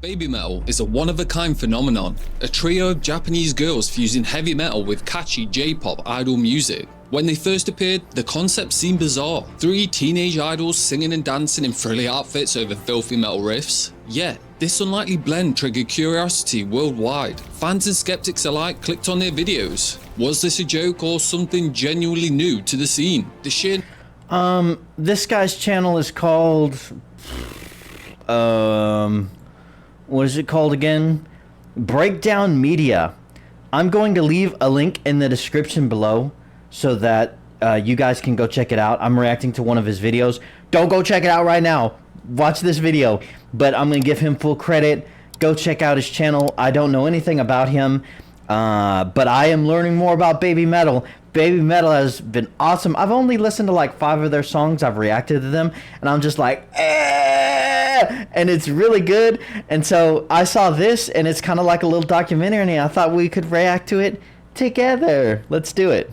Babymetal is a one-of-a-kind phenomenon, a trio of Japanese girls fusing heavy metal with catchy J-pop idol music. When they first appeared, the concept seemed bizarre. 3 teenage idols singing and dancing in frilly outfits over filthy metal riffs. Yet, this unlikely blend triggered curiosity worldwide. Fans and skeptics alike clicked on their videos. Was this a joke or something genuinely new to the scene? The sheer This guy's channel is called what is it called again? Breakdown Media. I'm going to leave a link in the description below so that you guys can go check it out. I'm reacting to one of his videos. Don't go check it out right now. Watch this video, but I'm going to give him full credit. Go check out his channel. I don't know anything about him, but I am learning more about Babymetal. Babymetal has been awesome. I've only listened to like 5 of their songs. I've reacted to them, and I'm just like, and it's really good. And so I saw this, and it's kind of like a little documentary, and I thought we could react to it together. Let's do it.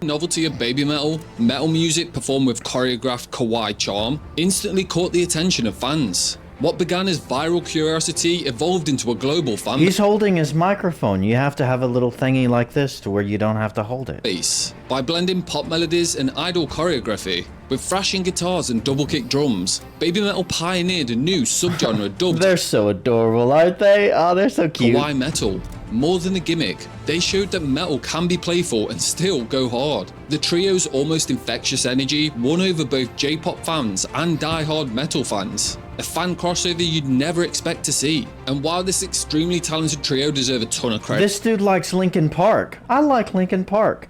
Novelty of Babymetal, metal music performed with choreographed kawaii charm, instantly caught the attention of fans. What began as viral curiosity evolved into a global fan He's holding his microphone. You have to have a little thingy like this to where you don't have to hold it. base. By blending pop melodies and idol choreography with thrashing guitars and double kick drums, Babymetal pioneered a new subgenre dubbed They're so adorable, aren't they? Oh, they're so cute. kawaii metal. More than a gimmick, they showed that metal can be playful and still go hard. The trio's almost infectious energy won over both J-pop fans and die-hard metal fans. A fan crossover you'd never expect to see. And while this extremely talented trio deserve a ton of credit, This dude likes Linkin Park. I like Linkin Park.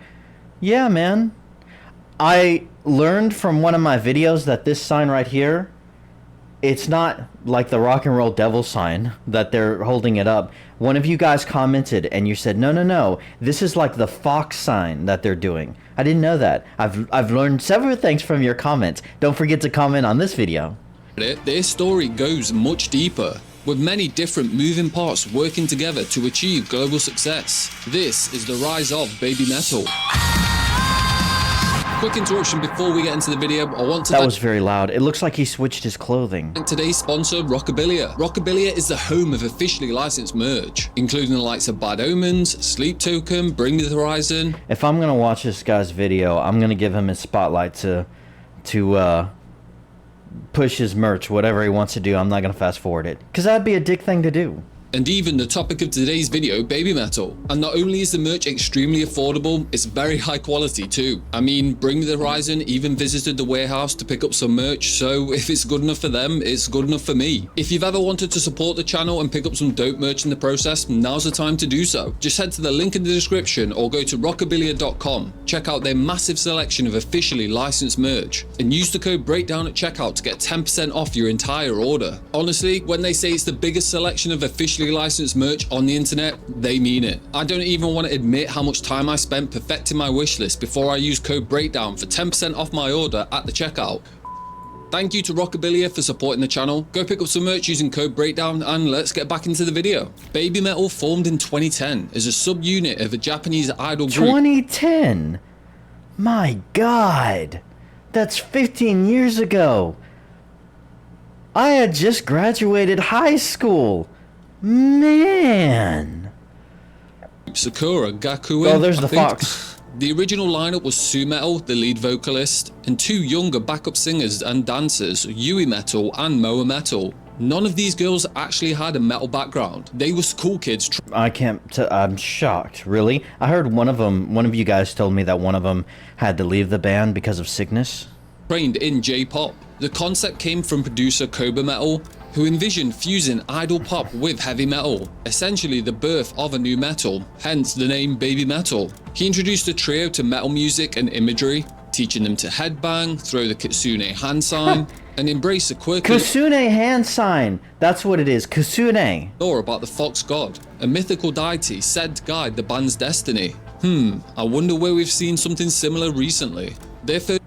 Yeah, man. I learned from one of my videos that this sign right here, it's not like the rock and roll devil sign that they're holding it up. One of you guys commented and you said, no, this is like the fox sign that they're doing. I didn't know that. I've learned several things from your comments. Don't forget to comment on this video. their story goes much deeper, with many different moving parts working together to achieve global success. This is the rise of Babymetal. Quick interruption before we get into the video. I want to That was very loud. It looks like he switched his clothing. thank today's sponsor, Rockabilia. Rockabilia is the home of officially licensed merch, including the likes of Bad Omens, Sleep Token, Bring Me the Horizon. If I'm gonna watch this guy's video, I'm gonna give him his spotlight to push his merch, whatever he wants to do. I'm not gonna fast forward it, because that'd be a dick thing to do. And even the topic of today's video, Babymetal. And not only is the merch extremely affordable, it's very high quality too. I mean, Bring Me the Horizon even visited the warehouse to pick up some merch, so if it's good enough for them, it's good enough for me. If you've ever wanted to support the channel and pick up some dope merch in the process, now's the time to do so. Just head to the link in the description or go to rockabilia.com. Check out their massive selection of officially licensed merch and use the code BREAKDOWN at checkout to get 10% off your entire order. Honestly, when they say it's the biggest selection of officially licensed merch on the internet, they mean it. I don't even want to admit how much time I spent perfecting my wish list before I used code BREAKDOWN for 10% off my order at the checkout. Thank you to Rockabilia for supporting the channel. Go pick up some merch using code BREAKDOWN and let's get back into the video. Babymetal formed in 2010 as a subunit of a Japanese idol group. 2010? My God, that's 15 years ago. I had just graduated high school. Man. Sakura Gakuen. Oh, there's I the think. fox. The original lineup was Sumetal, the lead vocalist, and 2 younger backup singers and dancers, Yui Metal and Moa Metal. None of these girls actually had a metal background. They were Schoolkids I'm shocked. Really? I heard one of you guys told me that one of them had to leave the band because of sickness. trained in J-pop. The concept came from producer Koba Metal, who envisioned fusing idol pop with heavy metal, essentially the birth of a new metal, hence the name Babymetal. He introduced the trio to metal music and imagery, teaching them to headbang, throw the kitsune hand sign, and embrace a quirky Kitsune hand sign. That's what it is. Kitsune. lore about the fox god, a mythical deity said to guide the band's destiny. I wonder where we've seen something similar recently. Their first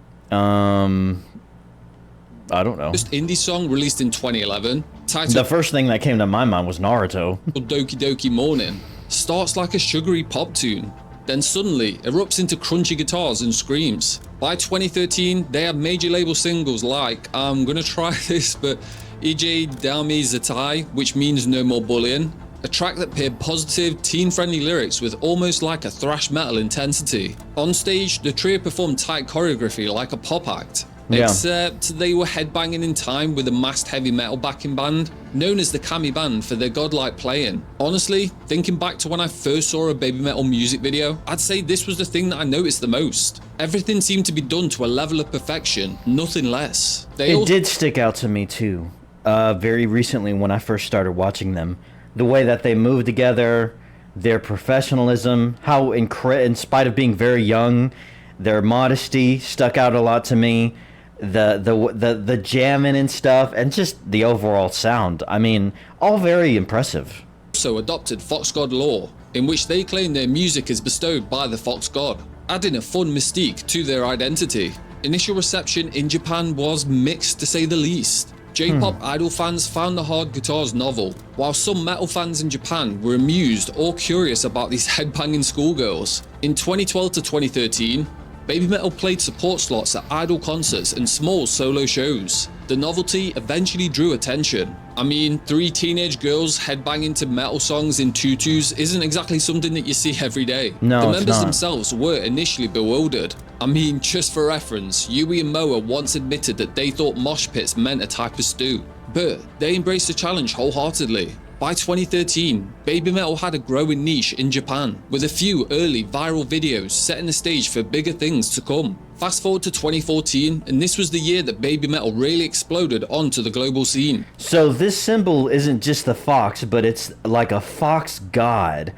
I don't know. indie song released in 2011, titled The first thing that came to my mind was Naruto. Doki Doki Morning, starts like a sugary pop tune, then suddenly erupts into crunchy guitars and screams. By 2013, they had major label singles like I'm Gonna Try This, but EJ Dami Zatai, which means no more bullying. A track that paired positive, teen-friendly lyrics with almost like a thrash metal intensity. On stage, the trio performed tight choreography like a pop act. Yeah. Except they were headbanging in time with a masked heavy metal backing band, known as the Kami Band for their godlike playing. Honestly, thinking back to when I first saw a Babymetal music video, I'd say this was the thing that I noticed the most. Everything seemed to be done to a level of perfection, nothing less. It did stick out to me too, very recently when I first started watching them. The way that they move together, their professionalism, how in spite of being very young, their modesty stuck out a lot to me. The jamming and stuff, and just the overall sound. I mean, all very impressive. Also adopted Fox God lore, in which they claim their music is bestowed by the Fox God, adding a fun mystique to their identity. Initial reception in Japan was mixed to say the least. J-pop idol fans found the hard guitars novel, while some metal fans in Japan were amused or curious about these headbanging schoolgirls. In 2012 to 2013, Babymetal played support slots at idol concerts and small solo shows. The novelty eventually drew attention. I mean, 3 teenage girls headbanging to metal songs in tutus isn't exactly something that you see every day. No, the it's members not. themselves were initially bewildered. I mean, just for reference, Yui and Moa once admitted that they thought mosh pits meant a type of stew, but they embraced the challenge wholeheartedly. By 2013, Babymetal had a growing niche in Japan, with a few early viral videos setting the stage for bigger things to come. Fast forward to 2014, and this was the year that Babymetal really exploded onto the global scene. So this symbol isn't just the fox, but it's like a fox god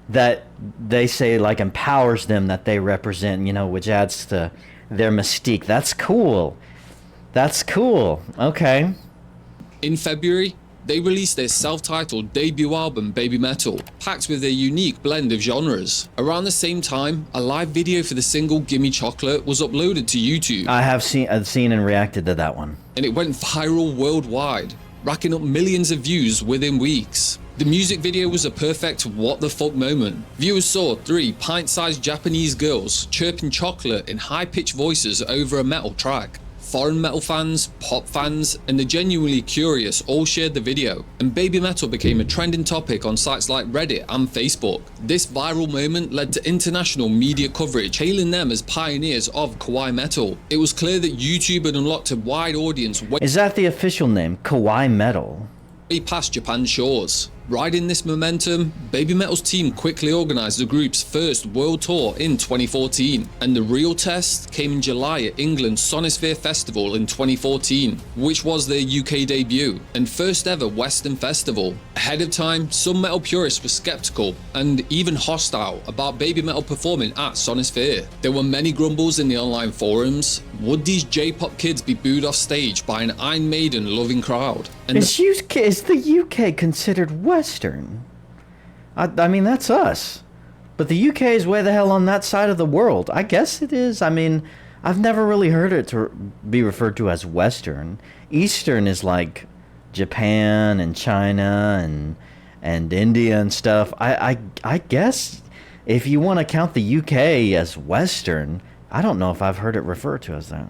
that they say like empowers them, that they represent, you know, which adds to their mystique. That's cool. That's cool. Okay. In February, they released their self-titled debut album Babymetal, packed with a unique blend of genres. Around the same time, a live video for the single Gimme Chocolate was uploaded to YouTube. I've seen and reacted to that one. And it went viral worldwide, racking up millions of views within weeks. The music video was a perfect what the fuck moment. Viewers saw 3 pint-sized Japanese girls chirping chocolate in high-pitched voices over a metal track. Foreign metal fans, pop fans, and the genuinely curious all shared the video, and Babymetal became a trending topic on sites like Reddit and Facebook. This viral moment led to international media coverage, hailing them as pioneers of kawaii metal. It was clear that YouTube had unlocked a wide audience Is that the official name? Kawaii Metal? way past Japan's shores. Riding this momentum, Babymetal's team quickly organised the group's first world tour in 2014, and the real test came in July at England's Sonisphere Festival in 2014, which was their UK debut and first ever Western festival. Ahead of time, some metal purists were skeptical and even hostile about Babymetal performing at Sonisphere. There were many grumbles in the online forums. Would these J-pop kids be booed off stage by an Iron Maiden loving crowd? And Is the UK considered Western? I mean, that's us. But the UK is way the hell on that side of the world. I guess it is. I mean, I've never really heard it to be referred to as Western. Eastern is like Japan and China and India and stuff. I guess if you want to count the UK as Western, I don't know if I've heard it referred to as that.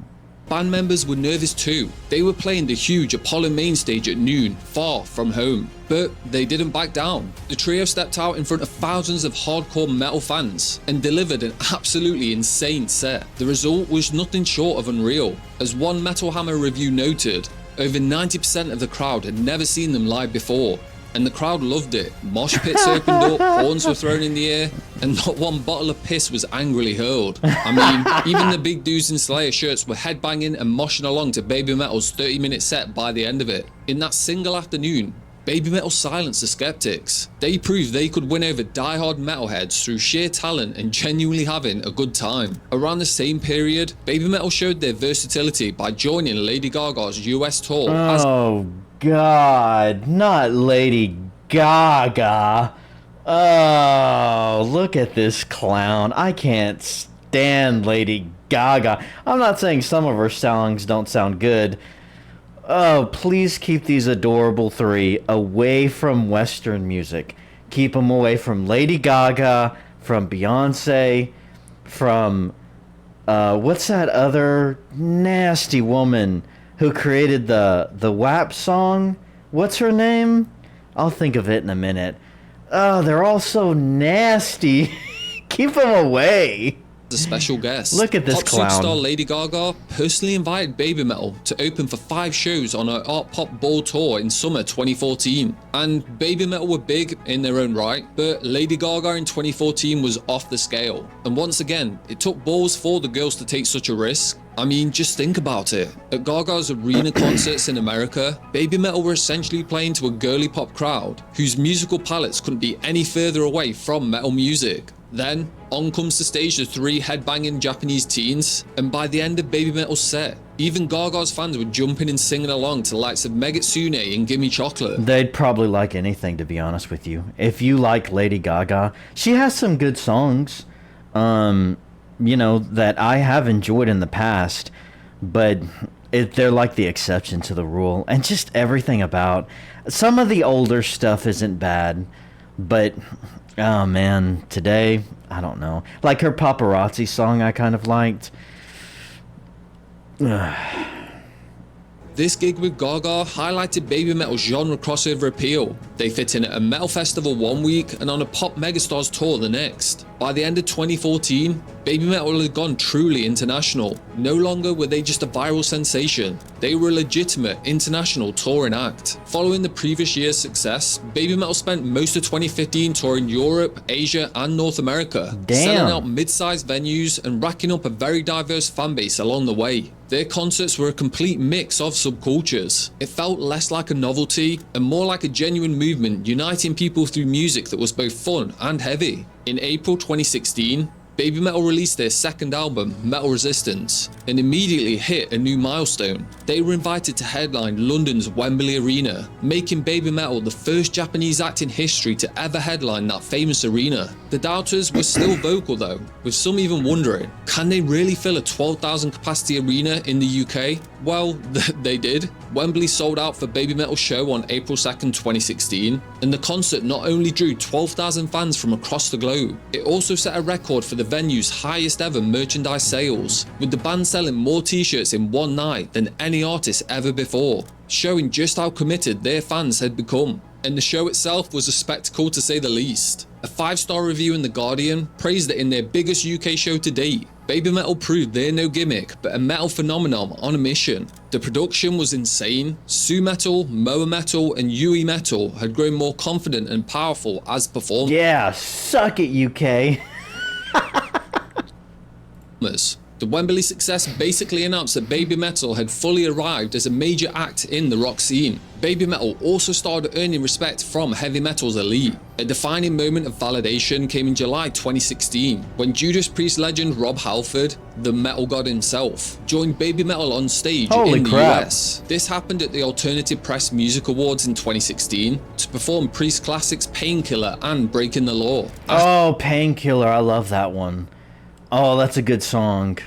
band members were nervous too. They were playing the huge Apollo main stage at noon, far from home. But they didn't back down. The trio stepped out in front of thousands of hardcore metal fans and delivered an absolutely insane set. The result was nothing short of unreal. As one Metal Hammer review noted, over 90% of the crowd had never seen them live before, and the crowd loved it. Mosh pits opened up, horns were thrown in the air, and not one bottle of piss was angrily hurled. I mean, even the big dudes in Slayer shirts were headbanging and moshing along to Babymetal's 30-minute set by the end of it. In that single afternoon, Babymetal silenced the skeptics. They proved they could win over die-hard metalheads through sheer talent and genuinely having a good time. Around the same period, Babymetal showed their versatility by joining Lady Gaga's US tour. Oh God, not Lady Gaga. Oh, look at this clown. I can't stand Lady Gaga. I'm not saying some of her songs don't sound good. Oh, please keep these adorable three away from Western music. Keep them away from Lady Gaga, from Beyonce, from, what's that other nasty woman? who created the WAP song. What's her name? I'll think of it in a minute. Oh, they're all so nasty. Keep them away. A special guest. Look at this Pop clown. superstar Lady Gaga personally invited Babymetal to open for 5 shows on her Art Pop Ball tour in summer 2014. And Babymetal were big in their own right, but Lady Gaga in 2014 was off the scale. And once again, it took balls for the girls to take such a risk. I mean, just think about it. At Gaga's arena concerts in America, Babymetal were essentially playing to a girly pop crowd whose musical palettes couldn't be any further away from metal music. Then, on comes to stage the 3 headbanging Japanese teens, and by the end of Babymetal's set, even Gaga's fans were jumping and singing along to the likes of Megitsune and Gimme Chocolate. They'd probably like anything, to be honest with you. If you like Lady Gaga, she has some good songs, you know, that I have enjoyed in the past, but they're like the exception to the rule. And just everything about some of the older stuff isn't bad, but oh man, today, I don't know. Like her Paparazzi song I kind of liked. This gig with Gaga highlighted Babymetal's genre crossover appeal. They fit in at a metal festival one week and on a pop megastars tour the next. By the end of 2014, Babymetal had gone truly international. No longer were they just a viral sensation, they were a legitimate international touring act. Following the previous year's success, Babymetal spent most of 2015 touring Europe, Asia and North America, selling out mid-sized venues and racking up a very diverse fanbase along the way. Their concerts were a complete mix of subcultures. It felt less like a novelty and more like a genuine movement uniting people through music that was both fun and heavy. In April 2016, Babymetal released their second album, Metal Resistance, and immediately hit a new milestone. They were invited to headline London's Wembley Arena, making Babymetal the first Japanese act in history to ever headline that famous arena. The doubters were still vocal though, with some even wondering, can they really fill a 12,000 capacity arena in the UK? Well, they did. Wembley sold out for Babymetal's show on April 2nd, 2016, and the concert not only drew 12,000 fans from across the globe, it also set a record for the venue's highest ever merchandise sales, with the band selling more t-shirts in one night than any artist ever before, showing just how committed their fans had become. And the show itself was a spectacle to say the least. A 5-star review in The Guardian praised it in their biggest UK show to date. Babymetal proved they're no gimmick, but a metal phenomenon on a mission. The production was insane. Su Metal, Moa Metal, and Yui Metal had grown more confident and powerful as performers. Yeah, suck it, UK. The Wembley success basically announced that Babymetal had fully arrived as a major act in the rock scene. Babymetal also started earning respect from heavy metal's elite. A defining moment of validation came in July 2016, when Judas Priest legend Rob Halford, the metal god himself, joined Babymetal on stage in the US. This happened at the Alternative Press Music Awards in 2016 to perform Priest classics Painkiller and Breaking the Law. Oh, Painkiller, I love that one. Oh, that's a good song.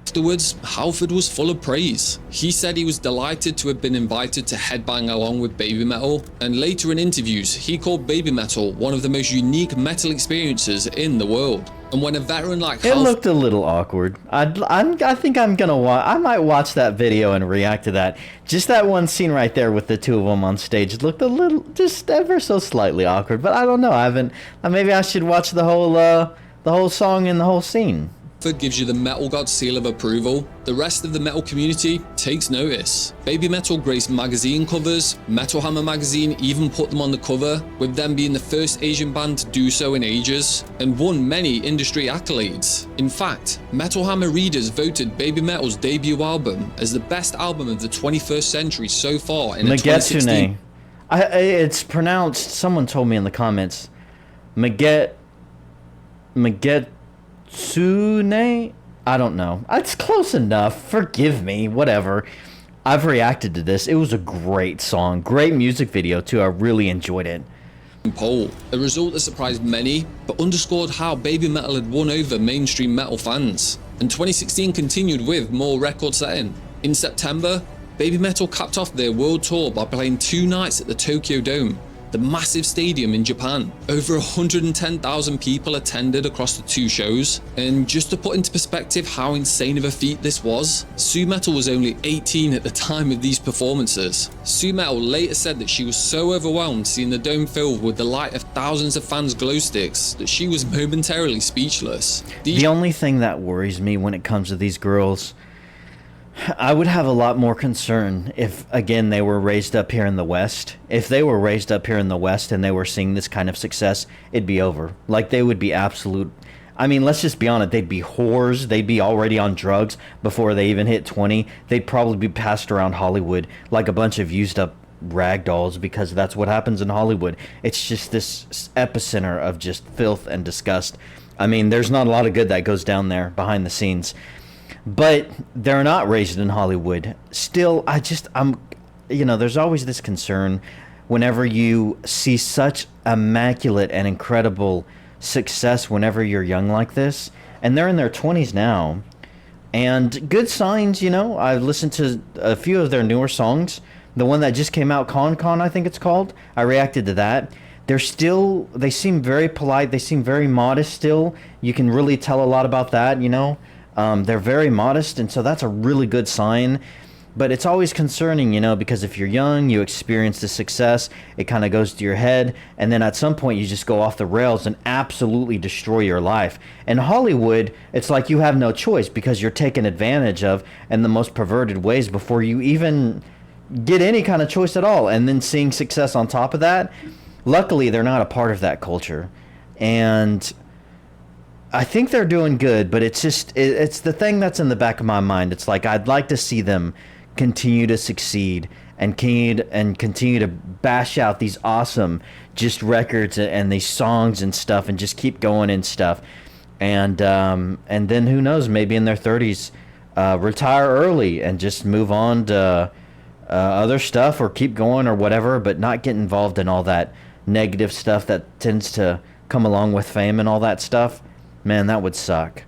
Afterwards, Halford was full of praise. He said he was delighted to have been invited to headbang along with Babymetal, and later in interviews, he called Babymetal one of the most unique metal experiences in the world. And when a veteran like Halford... It looked a little awkward. I think I'm gonna I might watch that video and react to that. Just that one scene right there with the two of them on stage looked a little, just ever so slightly awkward. But I don't know. Maybe I should watch the whole song and the whole scene. Gives you the metal god seal of approval. The rest of the metal community takes notice. Babymetal graced magazine covers. Metal Hammer magazine even put them on the cover, with them being the first Asian band to do so in ages, and won many industry accolades. In fact, Metal Hammer readers voted Babymetal's debut album as the best album of the 21st century so far in a 2016. It's pronounced, someone told me in the comments, Megetsune? I don't know. It's close enough. Forgive me. Whatever. I've reacted to this. It was a great song. Great music video, too. I really enjoyed it. Poll, a result that surprised many, but underscored how Babymetal had won over mainstream metal fans. And 2016 continued with more record setting. In September, Babymetal capped off their world tour by playing 2 nights at the Tokyo Dome, the massive stadium in Japan. Over 110,000 people attended across the two shows, and just to put into perspective how insane of a feat this was, Su-Metal was only 18 at the time of these performances. Su-Metal later said that she was so overwhelmed seeing the dome filled with the light of thousands of fans' glow sticks that she was momentarily speechless. The only thing that worries me when it comes to these girls, I would have a lot more concern if, again, they were raised up here in the West. If they were raised up here in the West and they were seeing this kind of success, it'd be over. Like, they would be absolute... I mean, let's just be honest. They'd be whores. They'd be already on drugs before they even hit 20. They'd probably be passed around Hollywood like a bunch of used-up rag dolls, because that's what happens in Hollywood. It's just this epicenter of just filth and disgust. I mean, there's not a lot of good that goes down there behind the scenes. But they're not raised in Hollywood. Still, there's always this concern whenever you see such immaculate and incredible success whenever you're young like this. And they're in their 20s now. And good signs, I've listened to a few of their newer songs. The one that just came out, Con, I think it's called. I reacted to that. They seem very polite. They seem very modest still. You can really tell a lot about that, They're very modest, and so that's a really good sign. But it's always concerning, because if you're young, you experience the success, it kind of goes to your head, and then at some point you just go off the rails and absolutely destroy your life. In Hollywood, it's like you have no choice because you're taken advantage of in the most perverted ways before you even get any kind of choice at all. And then seeing success on top of that, luckily they're not a part of that culture. And I think they're doing good, but it's the thing that's in the back of my mind. It's like, I'd like to see them continue to succeed and continue to bash out these awesome just records and these songs and stuff, and just keep going and stuff. And then who knows, maybe in their 30s, retire early and just move on to other stuff, or keep going or whatever, but not get involved in all that negative stuff that tends to come along with fame and all that stuff. Man, that would suck.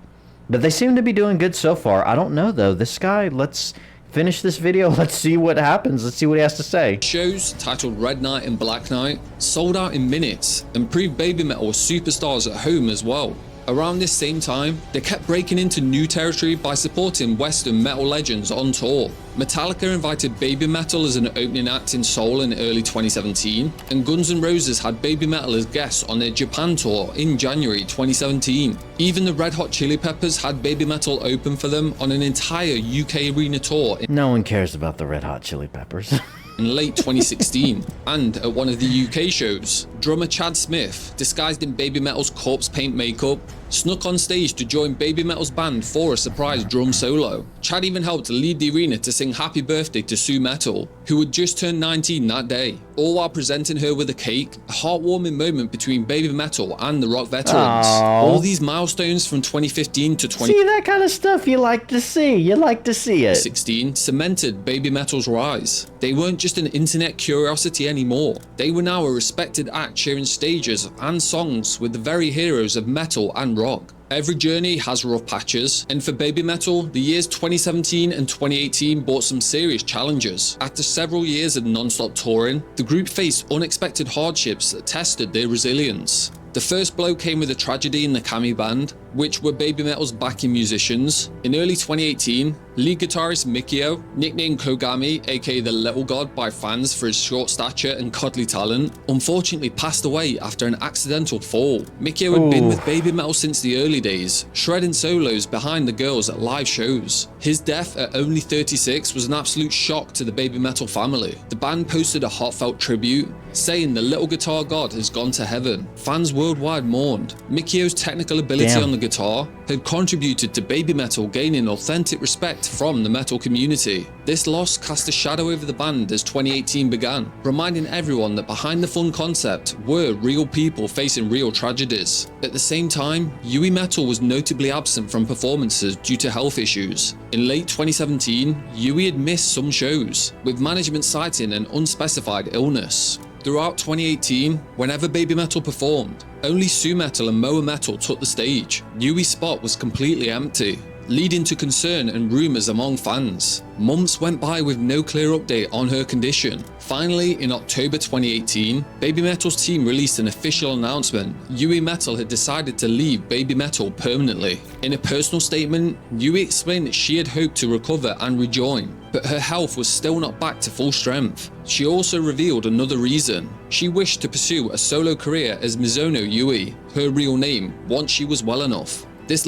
But they seem to be doing good so far. I don't know, though. This guy, let's finish this video. Let's see what happens. Let's see what he has to say. Shows titled Red Night and Black Night sold out in minutes and proved Babymetal were superstars at home as well. Around this same time, they kept breaking into new territory by supporting Western metal legends on tour. Metallica invited Babymetal as an opening act in Seoul in early 2017, and Guns N' Roses had Babymetal as guests on their Japan tour in January 2017. Even the Red Hot Chili Peppers had Babymetal open for them on an entire UK arena tour. No one cares about the Red Hot Chili Peppers. In late 2016, and at one of the UK shows, drummer Chad Smith, disguised in Babymetal's corpse paint makeup, snuck on stage to join Babymetal's band for a surprise drum solo. Chad even helped lead the arena to sing Happy Birthday to Su-Metal, who had just turned 19 that day, all while presenting her with a cake, a heartwarming moment between Babymetal and the rock veterans. Aww. All these milestones from 2015 to See, that kind of stuff you like to see. You like to see it. 2016 cemented Babymetal's rise. They weren't just an internet curiosity anymore. They were now a respected act sharing stages and songs with the very heroes of metal and rock. Every journey has rough patches, and for Babymetal, the years 2017 and 2018 brought some serious challenges. After several years of non-stop touring, the group faced unexpected hardships that tested their resilience. The first blow came with a tragedy in the Kami band, which were Babymetal's backing musicians. In early 2018, lead guitarist Mikio, nicknamed Kogami, aka the Little God by fans for his short stature and cuddly talent, unfortunately passed away after an accidental fall. Mikio had been with Babymetal since the early days, shredding solos behind the girls at live shows. His death at only 36 was an absolute shock to the Babymetal family. The band posted a heartfelt tribute, saying the little guitar god has gone to heaven. Fans worldwide mourned. Mikio's technical ability on the guitar had contributed to Babymetal gaining authentic respect from the metal community. This loss cast a shadow over the band as 2018 began, reminding everyone that behind the fun concept were real people facing real tragedies. At the same time, Yui Metal was notably absent from performances due to health issues. In late 2017, Yui had missed some shows, with management citing an unspecified illness. Throughout 2018, whenever Babymetal performed, only Su-Metal and Moa Metal took the stage. Yui's spot was completely empty. leading to concern and rumours among fans. Months went by with no clear update on her condition. Finally, in October 2018, Babymetal's team released an official announcement. Yui Metal had decided to leave Babymetal permanently. In a personal statement, Yui explained that she had hoped to recover and rejoin, but her health was still not back to full strength. She also revealed another reason. She wished to pursue a solo career as Mizuno Yui, her real name, once she was well enough. This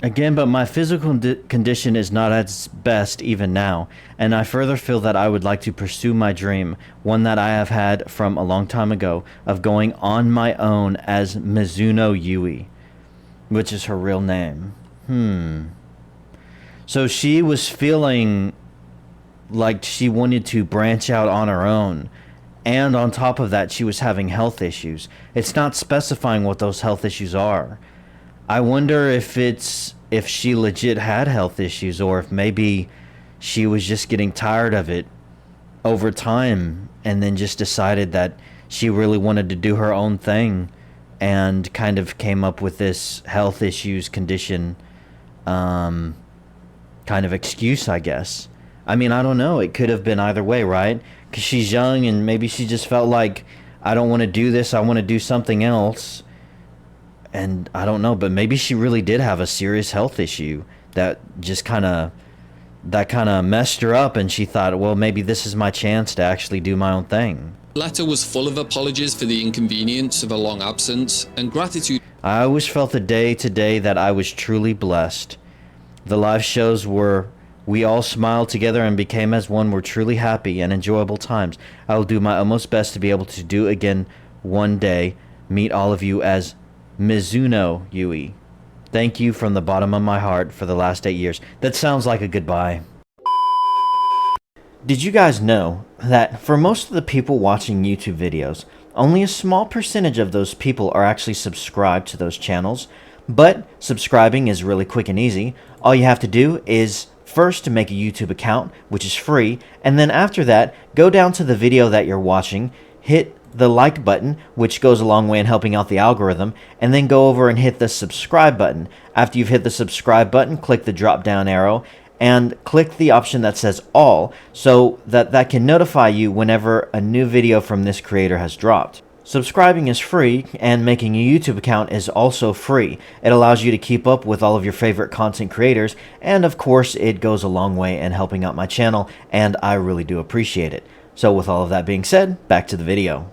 Again, but my physical condition is not at its best even now, and I further feel that I would like to pursue my dream, one that I have had from a long time ago, of going on my own as Mizuno Yui, which is her real name. So she was feeling like she wanted to branch out on her own, and on top of that, she was having health issues. It's not specifying what those health issues are. I wonder if she legit had health issues, or if maybe she was just getting tired of it over time and then just decided that she really wanted to do her own thing and kind of came up with this health issues condition kind of excuse, I guess. I mean, I don't know. It could have been either way, right? Because she's young and maybe she just felt like, I don't want to do this, I want to do something else. And I don't know, but maybe she really did have a serious health issue that just kind of messed her up, and she thought, well, maybe this is my chance to actually do my own thing. letter was full of apologies for the inconvenience of a long absence and gratitude. I always felt the day to day that I was truly blessed. The live shows we all smiled together and became as one, were truly happy and enjoyable times. I will do my utmost best to be able to do again one day. Meet all of you as Mizuno Yui. Thank you from the bottom of my heart for the last 8 years. That sounds like a goodbye. Did you guys know that for most of the people watching YouTube videos, only a small percentage of those people are actually subscribed to those channels? But subscribing is really quick and easy. All you have to do is first to make a YouTube account, which is free, and then after that, go down to the video that you're watching, hit the like button, which goes a long way in helping out the algorithm, and then go over and hit the subscribe button. After you've hit the subscribe button, click the drop down arrow and click the option that says all, so that can notify you whenever a new video from this creator has dropped. Subscribing is free, and making a YouTube account is also free. It allows you to keep up with all of your favorite content creators, and of course it goes a long way in helping out my channel, and I really do appreciate it. So with all of that being said, back to the video.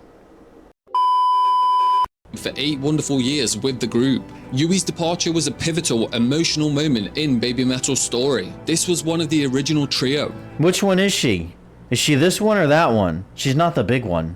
For 8 wonderful years with the group. Yui's departure was a pivotal, emotional moment in Babymetal's story. This was one of the original trio. Which one is she? Is she this one or that one? She's not the big one.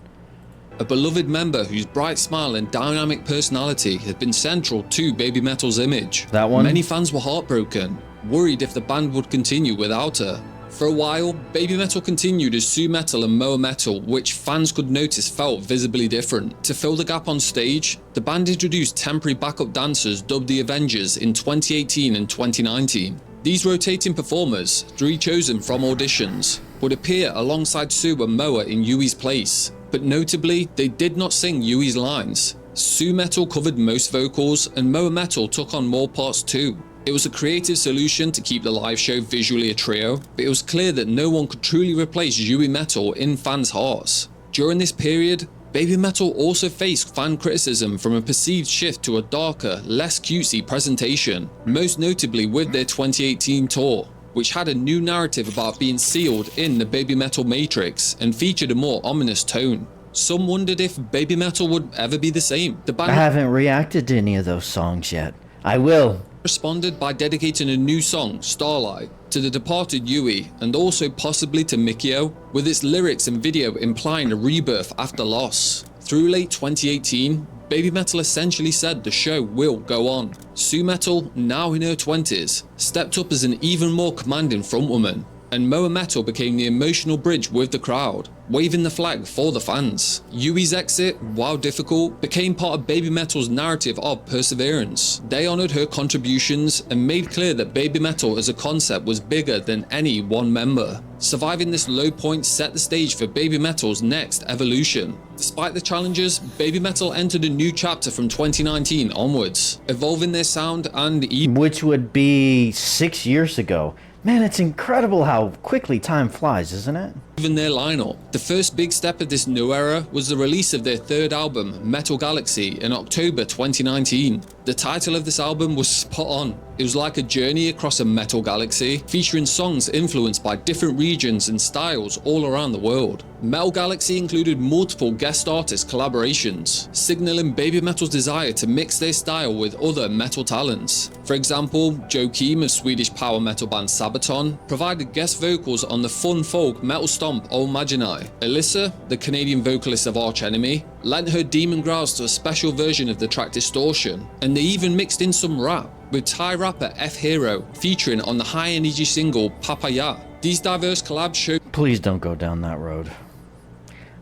A beloved member whose bright smile and dynamic personality had been central to Babymetal's image. That one? Many fans were heartbroken, worried if the band would continue without her. For a while, Babymetal continued as Sue Metal and Moa Metal, which fans could notice felt visibly different. To fill the gap on stage, the band introduced temporary backup dancers dubbed the Avengers in 2018 and 2019. These rotating performers, 3 chosen from auditions, would appear alongside Sue and Moa in Yui's place. But notably, they did not sing Yui's lines. Sue Metal covered most vocals and Moa Metal took on more parts too. It was a creative solution to keep the live show visually a trio, but it was clear that no one could truly replace Yui Metal in fans' hearts. During this period, Babymetal also faced fan criticism from a perceived shift to a darker, less cutesy presentation, most notably with their 2018 tour, which had a new narrative about being sealed in the Babymetal matrix and featured a more ominous tone. Some wondered if Babymetal would ever be the same. The band I haven't reacted to any of those songs yet. I will. Responded by dedicating a new song, Starlight, to the departed Yui and also possibly to Mikio, with its lyrics and video implying a rebirth after loss. Through late 2018, Babymetal essentially said the show will go on. Sue Metal, now in her 20s, stepped up as an even more commanding frontwoman, and WaywardMetal became the emotional bridge with the crowd, waving the flag for the fans. Yui's exit, while difficult, became part of Babymetal's narrative of perseverance. They honored her contributions and made clear that Babymetal as a concept was bigger than any one member. Surviving this low point set the stage for Babymetal's next evolution. Despite the challenges, Babymetal entered a new chapter from 2019 onwards, evolving their sound and which would be 6 years ago. Man, it's incredible how quickly time flies, isn't it? even their lineup. The first big step of this new era was the release of their third album, Metal Galaxy, in October 2019. The title of this album was spot on. It was like a journey across a metal galaxy, featuring songs influenced by different regions and styles all around the world. Metal Galaxy included multiple guest artist collaborations, signaling Babymetal's desire to mix their style with other metal talents. For example, Joe Keem of Swedish power metal band Sabaton provided guest vocals on the fun folk metal stomp O Magi. Alyssa, the Canadian vocalist of Arch Enemy, lent her demon growls to a special version of the track Distortion, and they even mixed in some rap, with Thai rapper F Hero featuring on the high energy single Papaya. These diverse collabs show— Please don't go down that road.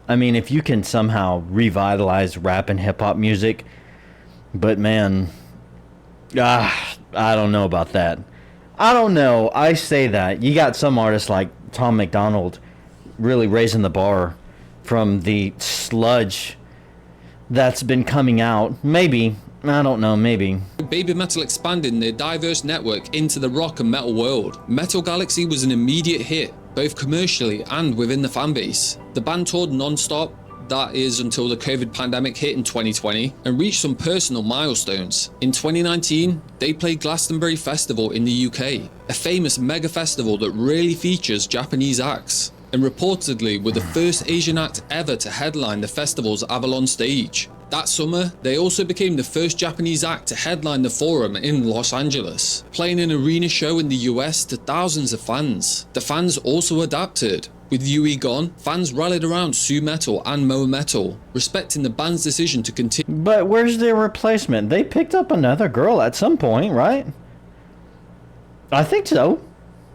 I mean, if you can somehow revitalize rap and hip-hop music, but man, I don't know about that. I don't know. I say that. You got some artists like Tom McDonald really raising the bar from the sludge that's been coming out. Maybe. I don't know, maybe. Babymetal expanding their diverse network into the rock and metal world. Metal Galaxy was an immediate hit, both commercially and within the fanbase. The band toured non-stop, that is until the COVID pandemic hit in 2020, and reached some personal milestones. In 2019, they played Glastonbury Festival in the UK, a famous mega festival that rarely features Japanese acts, and reportedly were the first Asian act ever to headline the festival's Avalon stage. That summer, they also became the first Japanese act to headline the Forum in Los Angeles, playing an arena show in the US to thousands of fans. The fans also adapted. With Yui gone, fans rallied around Su Metal and Moa Metal, respecting the band's decision to continue. But where's their replacement? They picked up another girl at some point, right? I think so.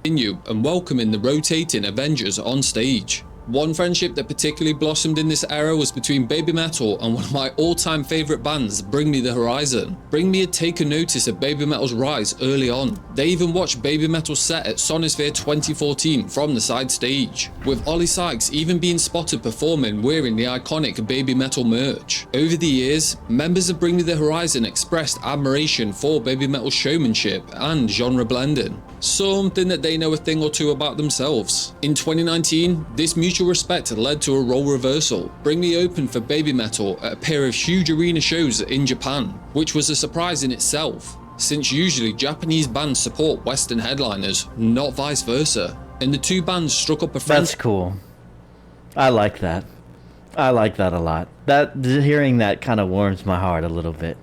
And welcoming the rotating Avengers on stage. One friendship that particularly blossomed in this era was between Babymetal and one of my all-time favourite bands, Bring Me the Horizon. Bring Me had taken notice of Babymetal's rise early on. They even watched Babymetal's set at Sonisphere 2014 from the side stage, with Ollie Sykes even being spotted performing wearing the iconic Babymetal merch. Over the years, members of Bring Me the Horizon expressed admiration for Babymetal's showmanship and genre blending, something that they know a thing or two about themselves. In 2019, this mutual respect led to a role reversal. Bring Me opened for Babymetal at a pair of huge arena shows in Japan, which was a surprise in itself, since usually Japanese bands support Western headliners, not vice versa. And the two bands struck up a friendship. That's cool. I like that. I like that a lot. Hearing that kind of warms my heart a little bit.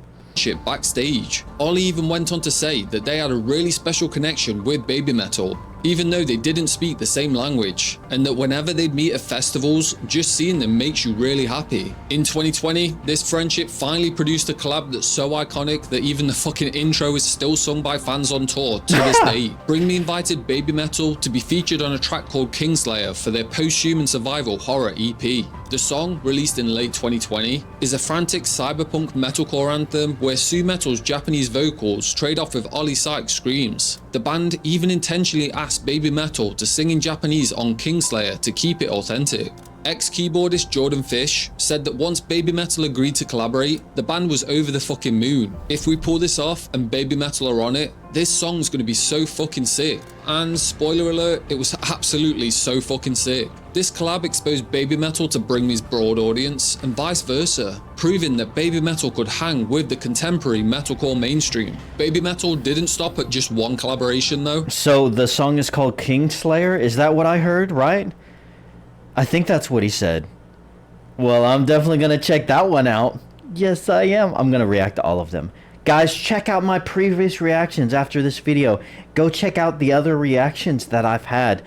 Backstage. Ollie even went on to say that they had a really special connection with Babymetal, even though they didn't speak the same language, and that whenever they'd meet at festivals, just seeing them makes you really happy. In 2020, this friendship finally produced a collab that's so iconic that even the fucking intro is still sung by fans on tour to this day. Bring Me invited Babymetal to be featured on a track called Kingslayer for their Post-Human Survival horror EP. The song, released in late 2020, is a frantic cyberpunk metalcore anthem where Su Metal's Japanese vocals trade off with Ollie Sykes' screams. The band even intentionally asked Babymetal to sing in Japanese on Kingslayer to keep it authentic. Ex-keyboardist Jordan Fish said that once Babymetal agreed to collaborate, the band was over the fucking moon. If we pull this off and Babymetal are on it, this song's gonna be so fucking sick. And spoiler alert, it was absolutely so fucking sick. This collab exposed Babymetal to Bring Me's broad audience and vice versa, proving that Babymetal could hang with the contemporary metalcore mainstream. Babymetal didn't stop at just one collaboration though. So the song is called Kingslayer? Is that what I heard, right? I think that's what he said. Well, I'm definitely going to check that one out. Yes, I am. I'm going to react to all of them. Guys, check out my previous reactions after this video. Go check out the other reactions that I've had.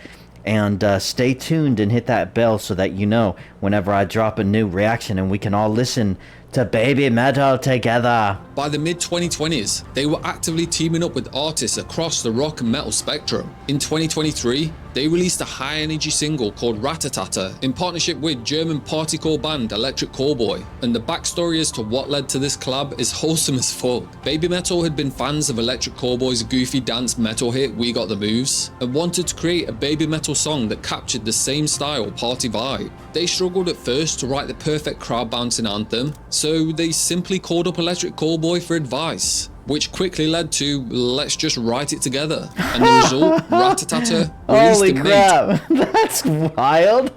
And stay tuned and hit that bell so that you know whenever I drop a new reaction and we can all listen to Babymetal together. By the mid-2020s, they were actively teaming up with artists across the rock and metal spectrum. In 2023, they released a high-energy single called Ratatata in partnership with German partycore band Electric Callboy, and the backstory as to what led to this collab is wholesome as fuck. Babymetal had been fans of Electric Callboy's goofy dance metal hit We Got the Moves, and wanted to create a Babymetal song that captured the same style party vibe. They struggled at first to write the perfect crowd-bouncing anthem, so they simply called up Electric Callboy for advice, which quickly led to let's just write it together. And the result, Ratatata, released Holy in crap, that's wild.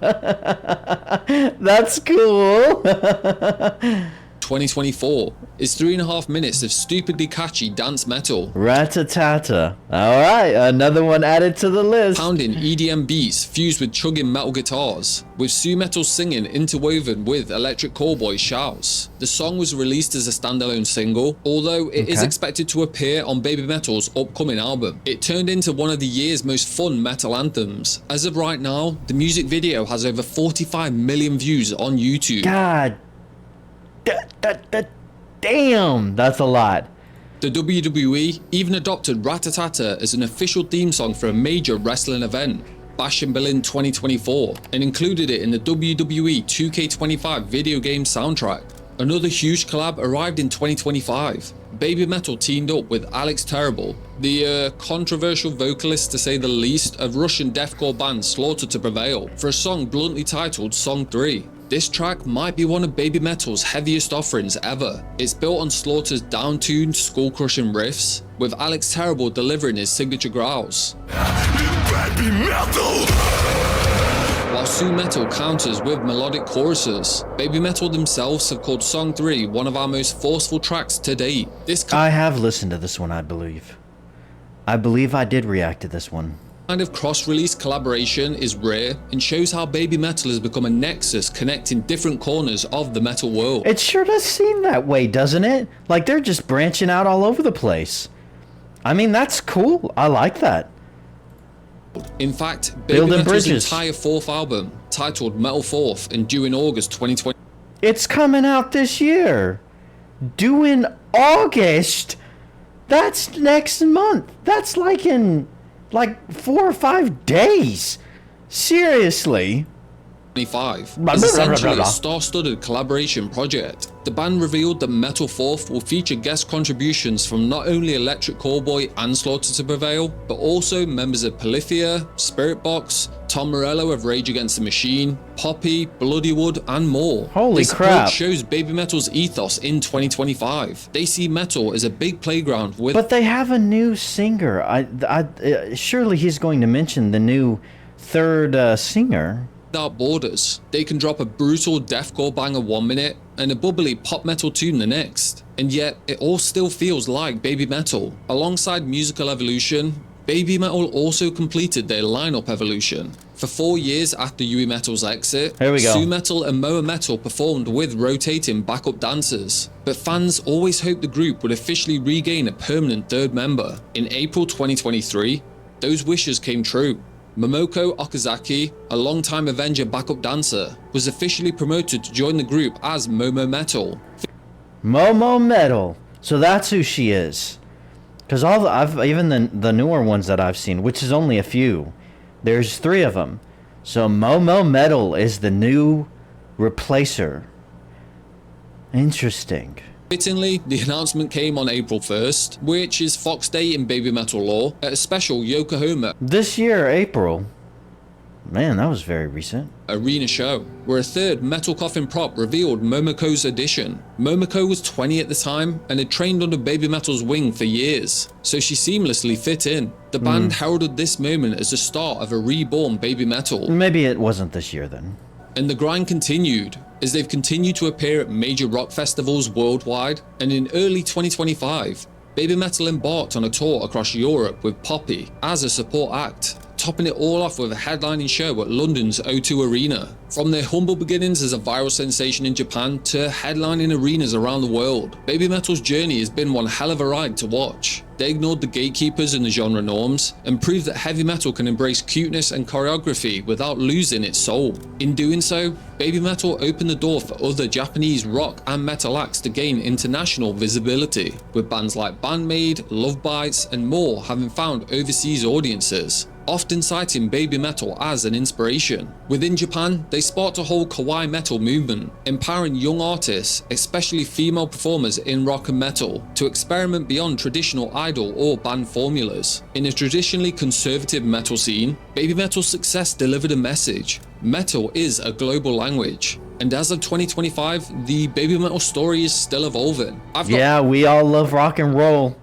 That's cool. 2024 is 3.5 minutes of stupidly catchy dance metal. Ratatata. Alright, another one added to the list. Pounding EDM beats fused with chugging metal guitars, with Sue Metal singing interwoven with Electric Callboy shouts. The song was released as a standalone single, although it is expected to appear on Babymetal's upcoming album. It turned into one of the year's most fun metal anthems. As of right now, the music video has over 45 million views on YouTube. God. Damn, that's a lot. The WWE even adopted Ratatata as an official theme song for a major wrestling event, Bash and Berlin 2024, and included it in the WWE 2K25 video game soundtrack. Another huge collab arrived in 2025. Babymetal teamed up with Alex Terrible, the controversial vocalist to say the least of Russian deathcore band Slaughter to Prevail, for a song bluntly titled Song 3. This track might be one of Babymetal's heaviest offerings ever. It's built on Slaughter's down-tuned, skull-crushing riffs, with Alex Terrible delivering his signature growls, while Sue Metal counters with melodic choruses. Babymetal themselves have called Song 3 one of our most forceful tracks to date. I have listened to this one, I believe. I believe I did react to this one. Kind of cross-release collaboration is rare and shows how Babymetal has become a nexus connecting different corners of the metal world. It sure does seem that way, doesn't it? Like they're just branching out all over the place. I mean, that's cool. I like that. In fact, Building Babymetal's bridges. entire fourth album, titled Metal Fourth and due in August 2020, It's coming out this year. Due in August? That's next month. That's like in 4 or 5 days. Seriously. 25 is essentially a star-studded collaboration project. The band revealed that Metal Fourth will feature guest contributions from not only Electric Callboy and Slaughter to Prevail, but also members of Polyphia, Spiritbox, Tom Morello of Rage Against the Machine, Poppy, Bloodywood, and more. Holy this crap. approach shows Babymetal's ethos in 2025. They see metal as a big playground with... But they have a new singer. Surely he's going to mention the new third singer. Without borders. They can drop a brutal deathcore banger 1 minute and a bubbly pop metal tune the next. And yet, it all still feels like Babymetal. Alongside musical evolution, Babymetal also completed their lineup evolution. For 4 years after Yui Metal's exit, Here we go. Sue Metal and Moa Metal performed with rotating backup dancers. But fans always hoped the group would officially regain a permanent third member. In April 2023, those wishes came true. Momoko Okazaki, a longtime Avenger backup dancer, was officially promoted to join the group as Momo Metal. Momo Metal. So that's who she is. Because even the newer ones that I've seen, which is only a few, there's 3 of them. So Momo Metal is the new replacer. Interesting. Fittingly, the announcement came on April 1st, which is Fox Day in Babymetal lore, at a special Yokohama This year, April. Man, that was very recent. arena show, where a third Metal Coffin prop revealed Momoko's addition. Momoko was 20 at the time and had trained under Babymetal's wing for years, so she seamlessly fit in. The band heralded this moment as the start of a reborn Babymetal. Maybe it wasn't this year then. And the grind continued, as they've continued to appear at major rock festivals worldwide, and in early 2025, Babymetal embarked on a tour across Europe with Poppy as a support act. topping it all off with a headlining show at London's O2 Arena. From their humble beginnings as a viral sensation in Japan to headlining arenas around the world, Babymetal's journey has been one hell of a ride to watch. They ignored the gatekeepers and the genre norms, and proved that heavy metal can embrace cuteness and choreography without losing its soul. In doing so, Babymetal opened the door for other Japanese rock and metal acts to gain international visibility, with bands like Bandmade, Love Bites, and more having found overseas audiences, often citing Babymetal as an inspiration. Within Japan, they sparked a whole kawaii metal movement, empowering young artists, especially female performers in rock and metal, to experiment beyond traditional idol or band formulas. In a traditionally conservative metal scene, Babymetal's success delivered a message. Metal is a global language. And as of 2025, the Babymetal story is still evolving. Yeah, we all love rock and roll.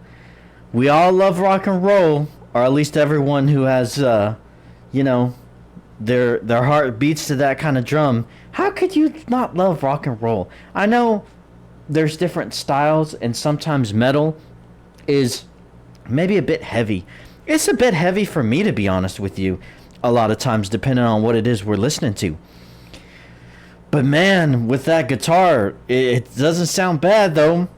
We all love rock and roll. Or at least everyone who has, you know, their heart beats to that kind of drum. How could you not love rock and roll? I know there's different styles, and sometimes metal is maybe a bit heavy. It's a bit heavy for me, to be honest with you, a lot of times, depending on what it is we're listening to. But man, with that guitar, it doesn't sound bad, though.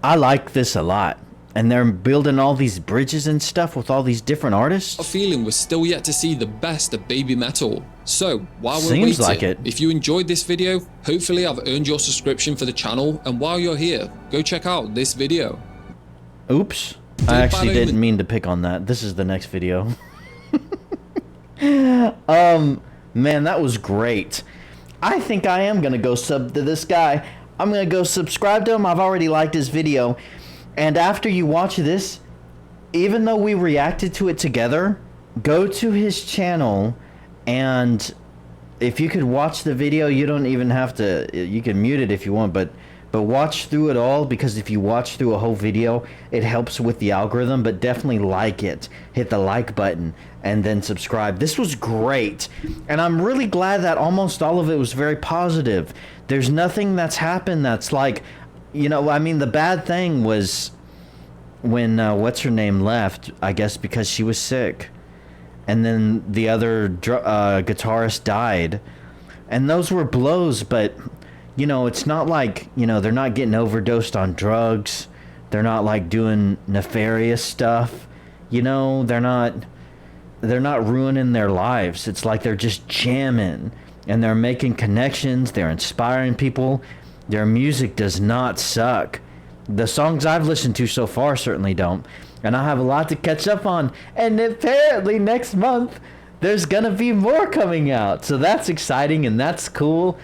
I like this a lot. And they're building all these bridges and stuff with all these different artists. A feeling we're still yet to see the best of Babymetal. So while we're Seems waiting, like it. If you enjoyed this video, hopefully I've earned your subscription for the channel, and while you're here, go check out this video. Oops. I actually didn't mean to pick on that. This is the next video. Man, that was great. I think I am gonna go sub to this guy. I'm gonna go subscribe to him. I've already liked his video. And after you watch this, even though we reacted to it together, go to his channel, and if you could watch the video, you don't even have to, you can mute it if you want, but watch through it all, because if you watch through a whole video, it helps with the algorithm. But definitely like it. Hit the like button and then subscribe. This was great, and I'm really glad that almost all of it was very positive. There's nothing that's happened that's like, you know, I mean, the bad thing was when what's her name left, I guess because she was sick, and then the other guitarist died, and those were blows. But you know, it's not like, you know, they're not getting overdosed on drugs, they're not like doing nefarious stuff, you know, they're not ruining their lives. It's like they're just jamming and they're making connections, they're inspiring people. Their music does not suck. The songs I've listened to so far certainly don't. And I have a lot to catch up on. And apparently next month, there's gonna be more coming out. So that's exciting and that's cool.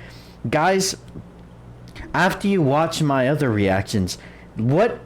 Guys, after you watch my other reactions, what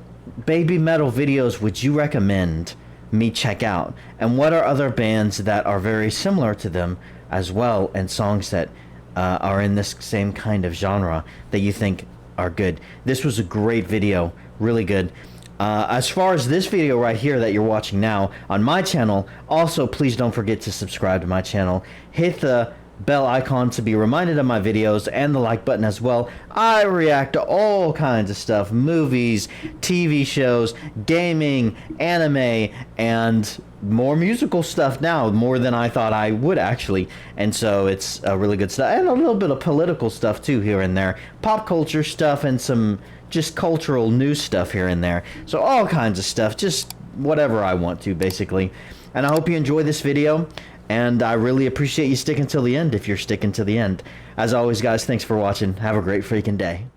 Babymetal videos would you recommend me check out? And what are other bands that are very similar to them as well, and songs that are in this same kind of genre that you think are good? This was a great video, really good. As far as this video right here that you're watching now on my channel, also please don't forget to subscribe to my channel. Hit the bell icon to be reminded of my videos, and the like button as well. I react to all kinds of stuff: movies, TV shows, gaming, anime, and more musical stuff now, more than I thought I would actually. And so it's really good stuff, and a little bit of political stuff too here and there, pop culture stuff, and some just cultural news stuff here and there. So all kinds of stuff, just whatever I want to, basically. And I hope you enjoy this video, and I really appreciate you sticking till the end if you're sticking to the end. As always, guys, thanks for watching. Have a great freaking day.